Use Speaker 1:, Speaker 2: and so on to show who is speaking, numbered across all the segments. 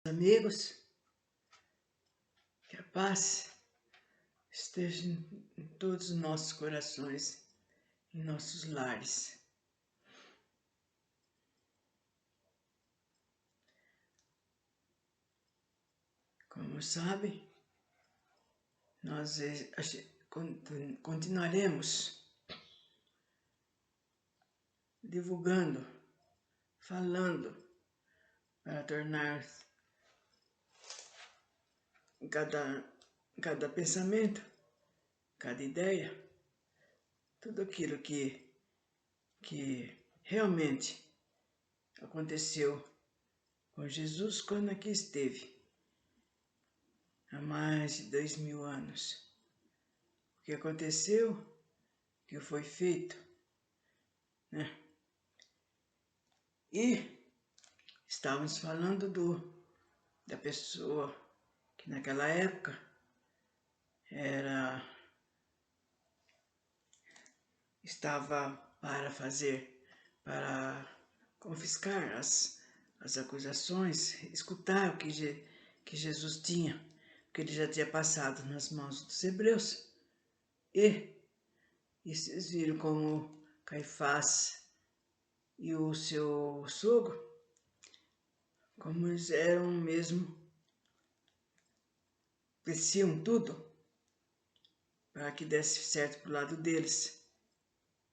Speaker 1: Amigos, que a paz esteja em todos os nossos corações, em nossos lares. Como sabe, nós continuaremos divulgando, falando, para tornar cada pensamento, cada ideia, tudo aquilo que realmente aconteceu com Jesus quando aqui esteve, há mais de 2000 anos. O que aconteceu, o que foi feito, né? E estávamos falando da pessoa que naquela época estava para confiscar as acusações, escutar o que Jesus tinha, que ele já tinha passado nas mãos dos hebreus. E vocês viram como Caifás e o seu sogro, como eles eram mesmo, desciam tudo para que desse certo para o lado deles.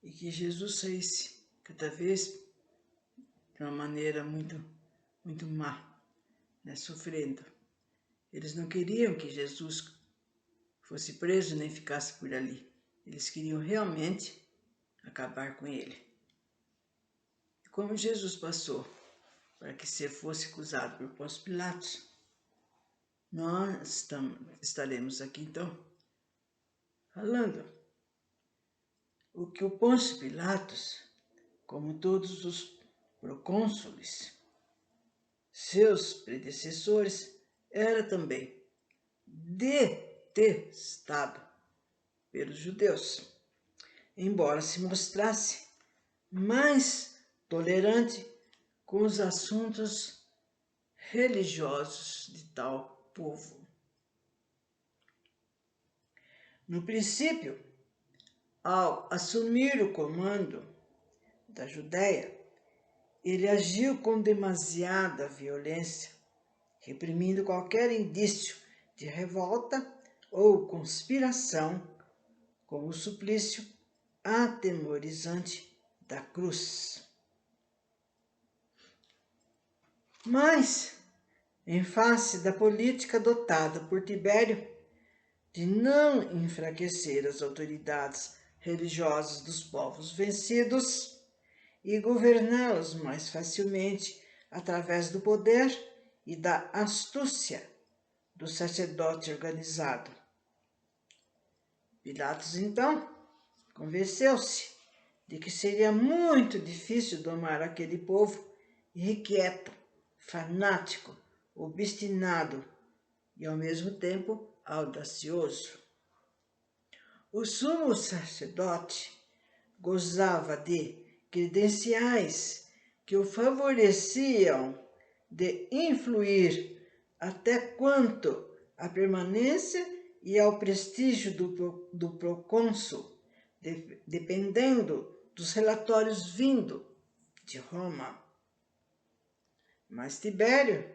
Speaker 1: E que Jesus saísse cada vez de uma maneira muito má, né, sofrendo. Eles não queriam que Jesus fosse preso nem ficasse por ali. Eles queriam realmente acabar com ele. E como Jesus passou para que você fosse acusado por Pôncio Pilatos, nós estaremos aqui então falando o que o Pôncio Pilatos, como todos os procônsules, seus predecessores, era também detestado pelos judeus, embora se mostrasse mais tolerante com os assuntos religiosos de tal povo. No princípio, ao assumir o comando da Judéia, ele agiu com demasiada violência, reprimindo qualquer indício de revolta ou conspiração, com o suplício atemorizante da cruz. Mas, em face da política adotada por Tibério de não enfraquecer as autoridades religiosas dos povos vencidos e governá-los mais facilmente através do poder e da astúcia do sacerdote organizado, Pilatos, então, convenceu-se de que seria muito difícil domar aquele povo irrequieto, fanático, obstinado e, ao mesmo tempo, audacioso. O sumo sacerdote gozava de credenciais que o favoreciam de influir até quanto à permanência e ao prestígio do procônsul, dependendo dos relatórios vindo de Roma. Mas Tibério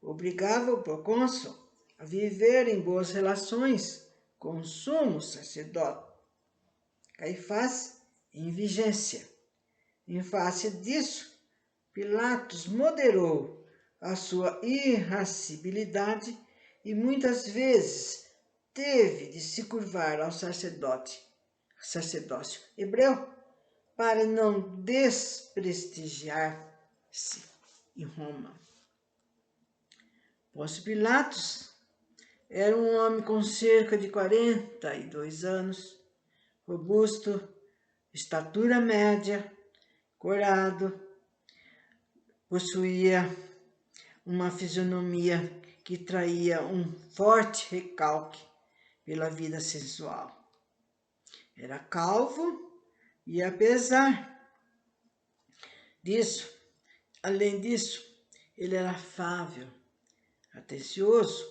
Speaker 1: obrigava o procônsul a viver em boas relações com o sumo sacerdote, Caifás em vigência. Em face disso, Pilatos moderou a sua irascibilidade e muitas vezes teve de se curvar ao sacerdócio hebreu para não desprestigiar-se em Roma. Pôncio Pilatos era um homem com cerca de 42 anos, robusto, estatura média, corado, possuía uma fisionomia que traía um forte recalque pela vida sensual. Era calvo e, além disso, ele era afável, atencioso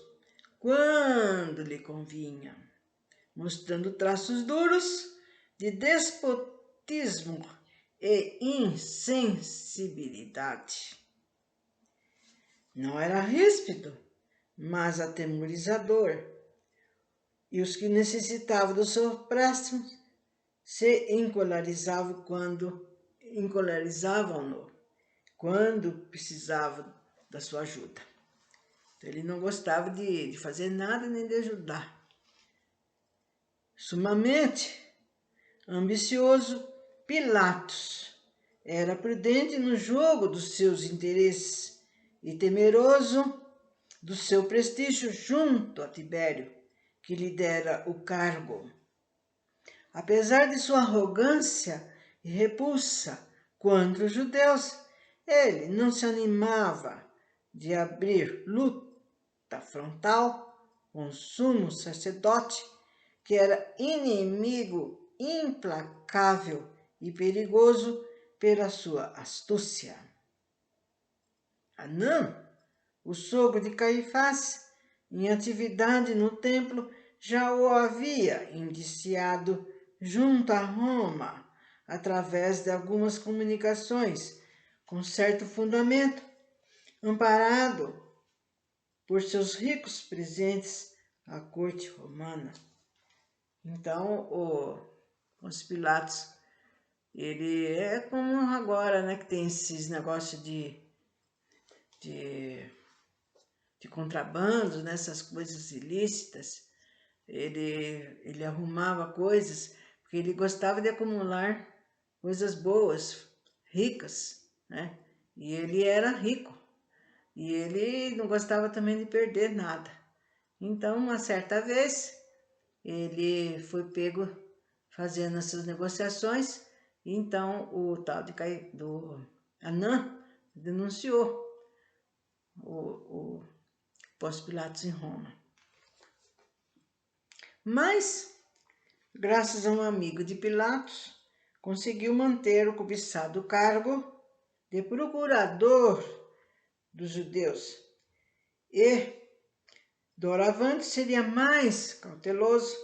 Speaker 1: quando lhe convinha, mostrando traços duros de despotismo e insensibilidade. Não era ríspido, mas atemorizador, e os que necessitavam do seu próximo se encolarizavam-no quando precisavam da sua ajuda. Então, ele não gostava de fazer nada nem de ajudar. Sumamente ambicioso, Pilatos era prudente no jogo dos seus interesses e temeroso do seu prestígio junto a Tibério, que lhe dera o cargo. Apesar de sua arrogância e repulsa contra os judeus, ele não se animava de abrir luta frontal com o sumo sacerdote, que era inimigo implacável e perigoso pela sua astúcia. Anã, o sogro de Caifás, em atividade no templo, já o havia indiciado junto a Roma, através de algumas comunicações com certo fundamento, amparado por seus ricos presentes à corte romana. Então, o Pôncio Pilatos, ele é como agora, né, que tem esses negócios de contrabando, né, essas coisas ilícitas. Ele arrumava coisas, porque ele gostava de acumular coisas boas, ricas, né? E ele era rico, e ele não gostava também de perder nada. Então, uma certa vez, ele foi pego fazendo essas negociações, e então o tal do Anã denunciou o Pôncio Pilatos em Roma. Mas, graças a um amigo de Pilatos, conseguiu manter o cobiçado cargo de procurador dos judeus e, doravante, seria mais cauteloso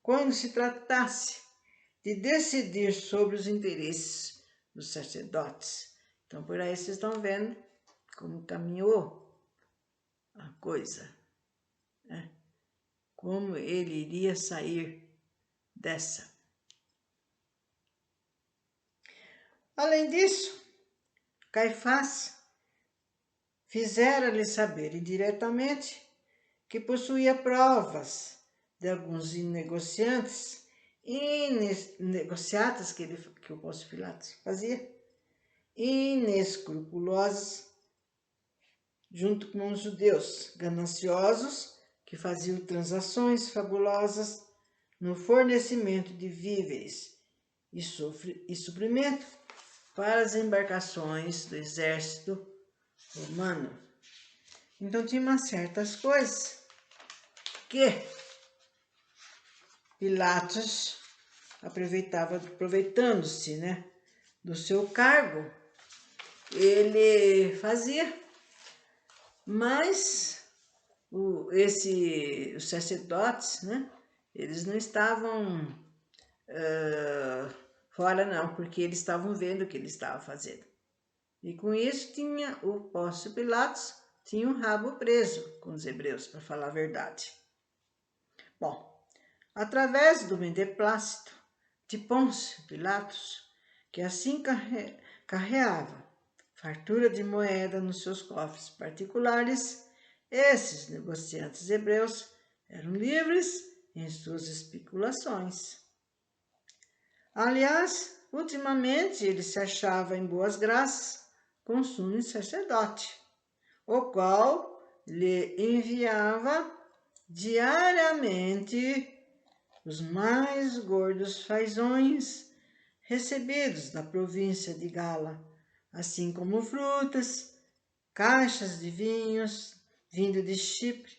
Speaker 1: quando se tratasse de decidir sobre os interesses dos sacerdotes. Então, por aí vocês estão vendo como caminhou a coisa, né? Como ele iria sair dessa. Além disso, Caifás fizera-lhe saber indiretamente que possuía provas de alguns negociatas que o Pôncio Pilatos fazia, inescrupulosos, junto com os judeus gananciosos que faziam transações fabulosas no fornecimento de víveres e suprimento para as embarcações do exército romano. Então tinha umas certas coisas que Pilatos aproveitando-se, né, do seu cargo, ele fazia. Mas os sacerdotes, né, eles não estavam fora não, porque eles estavam vendo o que ele estava fazendo. E com isso tinha o Pôncio Pilatos, tinha um rabo preso com os hebreus, para falar a verdade. Bom, através do beneplácito de Pôncio Pilatos, que assim carreava fartura de moeda nos seus cofres particulares, esses negociantes hebreus eram livres em suas especulações. Aliás, ultimamente ele se achava em boas graças com o sumo sacerdote, o qual lhe enviava diariamente os mais gordos fazões recebidos da província de Gala, assim como frutas, caixas de vinhos vindo de Chipre,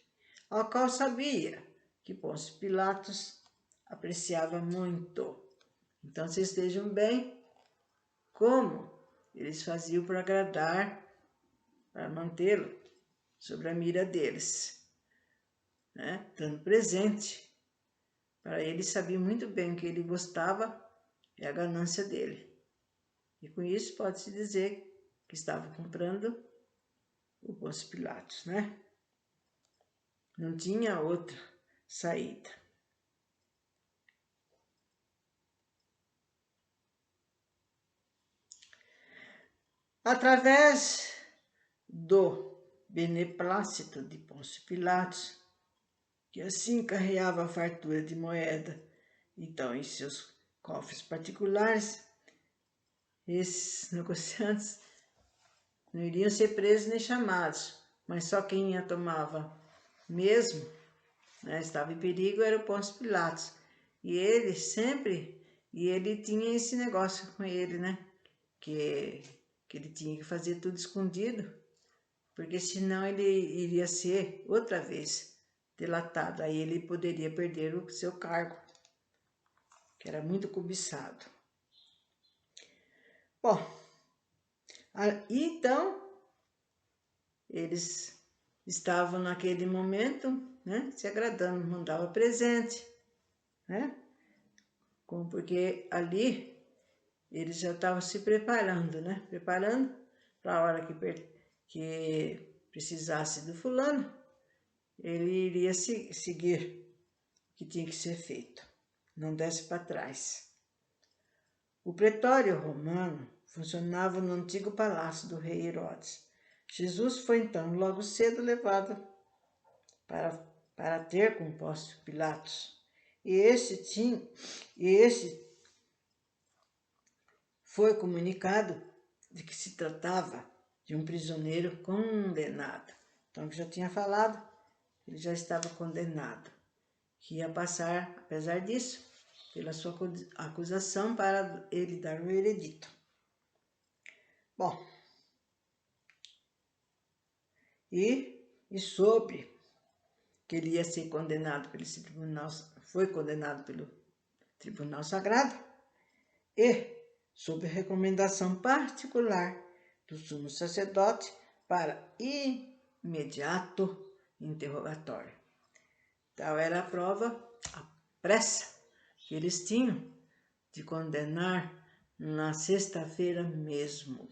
Speaker 1: ao qual sabia que Pôncio Pilatos apreciava muito. Então, vocês vejam bem como eles faziam para agradar, para mantê-lo. sobre a mira deles, né? Dando presente. Para ele, sabia muito bem o que ele gostava e a ganância dele. E com isso pode-se dizer que estava comprando o Pôncio Pilatos, né? Não tinha outra saída. Através do beneplácito de Pôncio Pilatos, que assim carreava a fartura de moeda, então em seus cofres particulares, esses negociantes não iriam ser presos nem chamados, mas só quem a tomava mesmo, né, estava em perigo, era o Pôncio Pilatos. E ele tinha esse negócio com ele, né, que ele tinha que fazer tudo escondido, porque senão ele iria ser outra vez delatado, aí ele poderia perder o seu cargo, que era muito cobiçado. Bom, então eles estavam naquele momento, né, se agradando, mandava presente, né, porque ali eles já estavam se preparando, né, preparando para a hora que precisasse do fulano, ele iria seguir o que tinha que ser feito, não desse para trás. O pretório romano funcionava no antigo palácio do rei Herodes. Jesus foi então logo cedo levado para ter com Pôncio Pilatos. E este foi comunicado de que se tratava de um prisioneiro condenado. Então, já tinha falado, ele já estava condenado, que ia passar, apesar disso, pela sua acusação para ele dar o veredito. Bom, e sobre que ele ia ser condenado pelo tribunal, foi condenado pelo Tribunal Sagrado, e sob recomendação particular do sumo sacerdote para imediato interrogatório. Tal era a prova, a pressa que eles tinham de condenar na sexta-feira mesmo.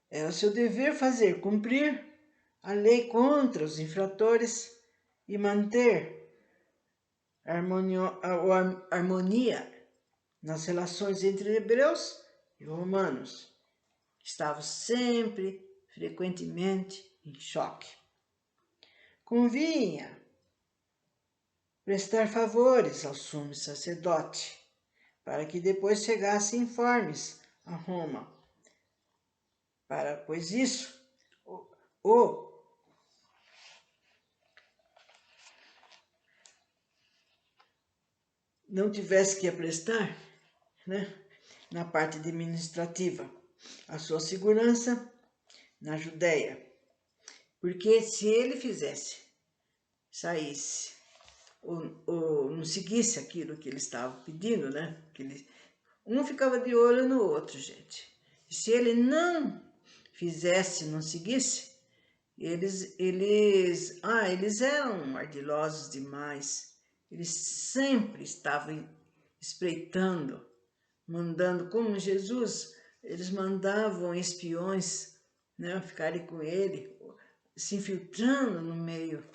Speaker 1: É o seu dever fazer cumprir a lei contra os infratores e manter harmonia nas relações entre hebreus e romanos, que estavam sempre, frequentemente, em choque. Convinha prestar favores ao sumo sacerdote, para que depois chegasse informes a Roma. Pois isso, não tivesse que prestar, né, na parte administrativa, a sua segurança na Judéia. Porque se ele saísse, ou não seguisse aquilo que ele estava pedindo, né, um ficava de olho no outro, gente. E se ele não fizesse, não seguisse, eles eram ardilosos demais. Eles sempre estavam espreitando, mandando, como Jesus, eles mandavam espiões, né, ficarem com ele, se infiltrando no meio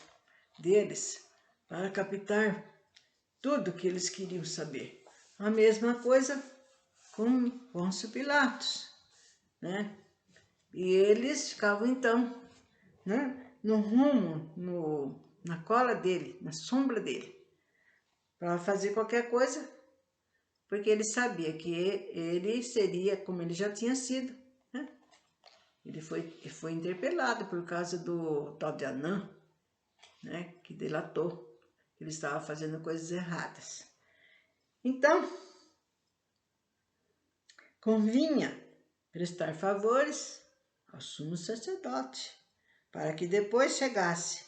Speaker 1: deles, para captar tudo que eles queriam saber. A mesma coisa com Pôncio Pilatos, né? E eles ficavam então, né, no rumo, na cola dele, na sombra dele, para fazer qualquer coisa, porque ele sabia que ele seria como ele já tinha sido, né? Ele foi interpelado por causa do tal de Anã, né, que delatou que ele estava fazendo coisas erradas. Então, convinha prestar favores ao sumo sacerdote, para que depois chegasse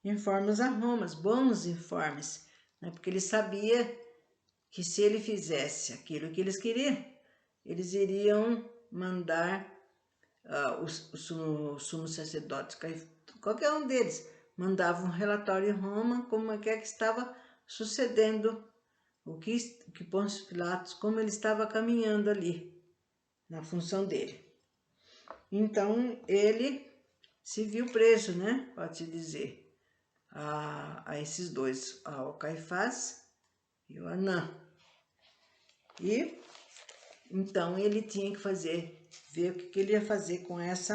Speaker 1: informes a Roma, bons informes, né? Porque ele sabia que se ele fizesse aquilo que eles queriam, eles iriam mandar o sumo sacerdote, qualquer um deles, mandava um relatório em Roma como é que estava sucedendo, o que Pôncio Pilatos, como ele estava caminhando ali, na função dele. Então, ele se viu preso, né, pode-se dizer, a esses dois, ao Caifás e o Anã. E, então, ele tinha que ver o que ele ia fazer com esse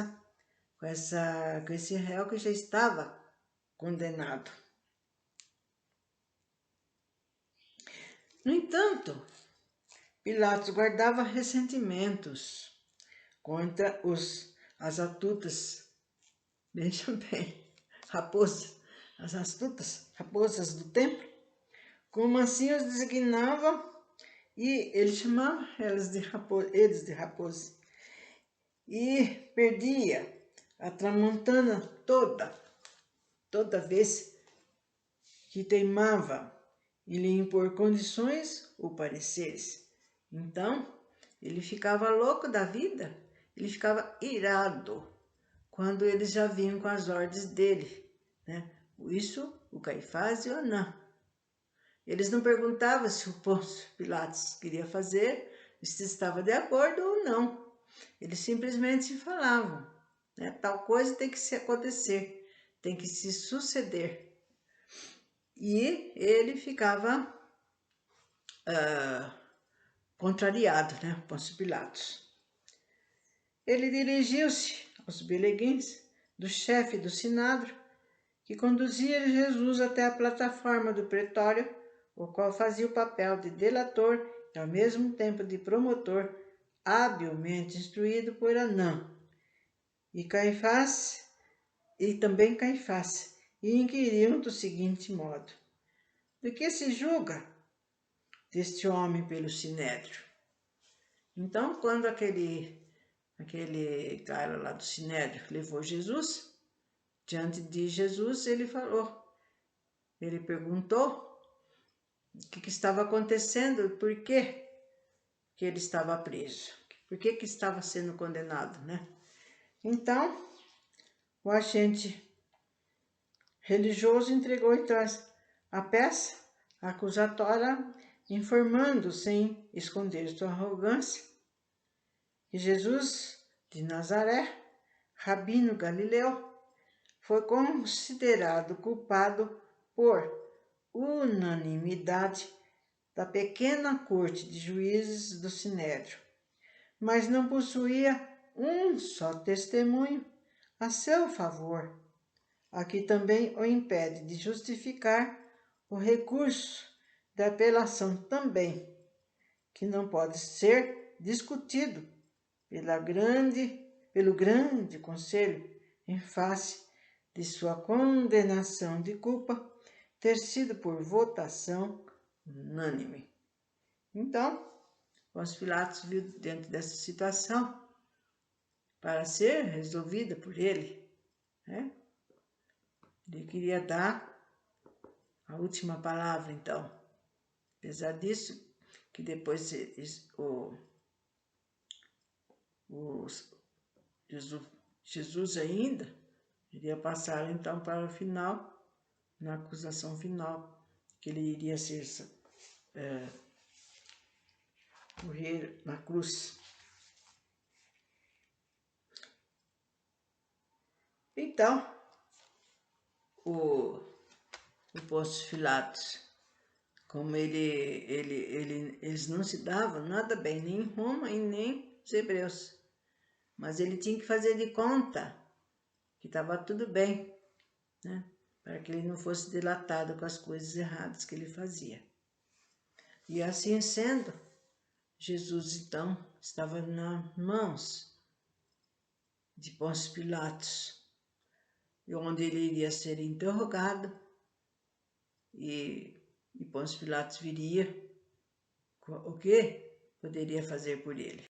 Speaker 1: réu que já estava condenado. No entanto, Pilatos guardava ressentimentos contra as astutas, vejam bem, as astutas raposas do templo, como assim os designava, e ele chamava eles de raposas, e perdia a tramontana toda vez que teimava em lhe impor condições ou pareceres. Então, ele ficava louco da vida, ele ficava irado quando eles já vinham com as ordens dele, né? Isso, o Caifás e o Anã. Eles não perguntavam se o Pôncio Pilatos queria fazer, se estava de acordo ou não. Eles simplesmente falavam, né? Tal coisa tem que se acontecer, tem que se suceder. E ele ficava contrariado, né? Pôncio Pilatos. Ele dirigiu-se aos beleguins do chefe do Sinádrio, que conduzia Jesus até a plataforma do pretório, o qual fazia o papel de delator e ao mesmo tempo de promotor, habilmente instruído por Anã e Caifás, e inquiriam do seguinte modo: de que se julga deste homem pelo Sinédrio? Então, quando aquele cara lá do Sinédrio levou Jesus, diante de Jesus, ele perguntou o que estava acontecendo e por que ele estava preso, por que estava sendo condenado, né? Então, o agente religioso entregou então a peça acusatória, informando, sem esconder sua arrogância, que Jesus de Nazaré, rabino galileu, foi considerado culpado por unanimidade da pequena corte de juízes do Sinédrio, mas não possuía um só testemunho a seu favor, a que também o impede de justificar o recurso da apelação também, que não pode ser discutido pelo grande conselho em face de sua condenação de culpa ter sido por votação unânime. Então, Pôncio Pilatos viu dentro dessa situação para ser resolvida por ele, né? Ele queria dar a última palavra, então. Apesar disso, que depois Jesus ainda iria passar então para o final, na acusação final, que ele iria morrer na cruz. Então, o Pôncio Pilatos, como eles não se davam nada bem, nem em Roma e nem os hebreus, mas ele tinha que fazer de conta que estava tudo bem, né? Para que ele não fosse delatado com as coisas erradas que ele fazia. E assim sendo, Jesus então estava nas mãos de Pôncio Pilatos, onde ele iria ser interrogado, e Pôncio Pilatos viria o que poderia fazer por ele.